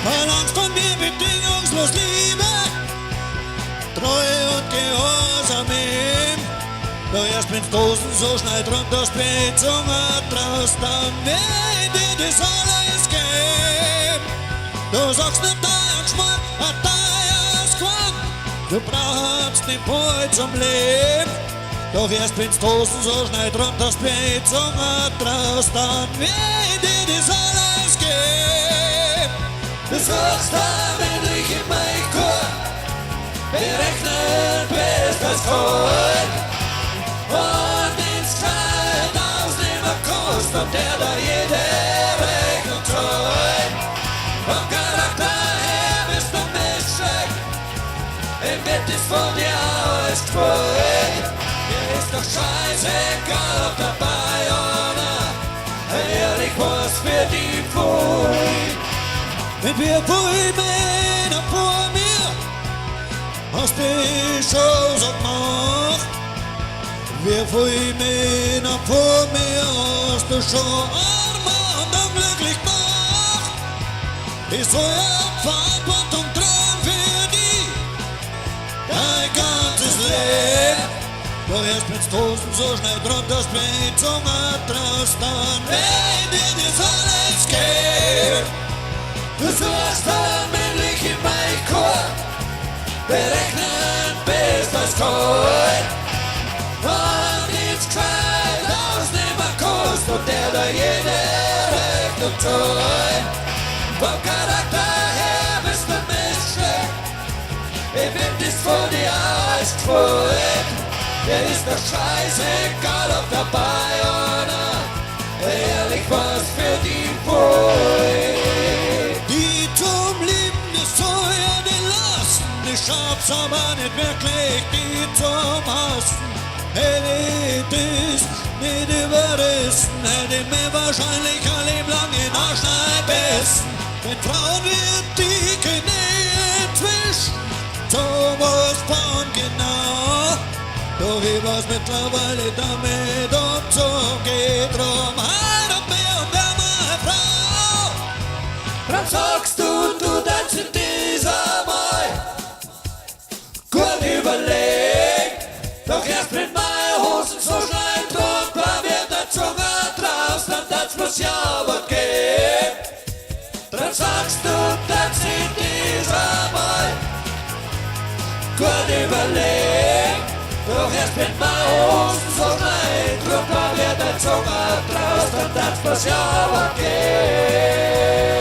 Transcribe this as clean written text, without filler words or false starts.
Verlangst von mir bedingungslos Liebe, Treue und Gehorsam ihm. Doch erst wenn's Dosen so schnell drunter spät Zunge traust, dann wird dir das alles geben. Du sagst nicht dein Geschmack, hat dein Geschmack, du brauchst den Pol zum Leben. Doch erst wenn's Dosen so schnell drunter spät Zunge traust, dann wird dir das alles geben. Du sagst damit ich in mein Chor, berechnen bist das Gold. Und ins Kalt ausnehmen kannst, und der da jede Rechnung zahlt. Vom Charakter her bist du Mischweg, im Bett ist von dir alles gewollt. Mir ist doch scheißegal, ob dabei oder ehrlich was für die Pfui. Wenn wir Pfui Männer vor mir, hast die Show so gemacht. Wir Pfui Männer vor mir, hast du schon arm und unglücklich gemacht. Ich soll ja Verantwortung tragen für die, dein ganzes Leben. Doch erst wenn's Dosen so schnell drunter springt, Zunge draus, dann wird dir das alles geben. Du suchst männlich in mein Chor, berechnen bis das Gold. Und ins Kleid ausnehmen kannst, und der da jede Rechnung zahlt. Vom Charakter her bist du Mischweg, im Wind ist von dir alles gewollt. Der ist doch scheißegal, ob dabei oder ehrlich was für die Pfui. Die zum Lieben, das soll ja den lassen. Ich schaff's aber nicht wirklich, die zum Hassen. Hätte ich nicht überrissen, hätte mir wahrscheinlich ein Leben lang in Arschlein bessen. Denn Frauen wird die Knie inzwischen, so was von genau. Doch ich weiß mittlerweile damit umzugehen, drum halt auf mir und wär meine Frau. Drum sagst du tanzt in dieser Mal, gut überlegt. Doch erst wenn meine Hosen so schnell drunter wird der Zunge draus, dann tanzt muss ja was geben. Drum sagst du tanzt in dieser Mal, gut überlegt. Doch erst wenn meine Hosen so schnell drunter wird der Zunge draus, dann tanzt muss ja was geben.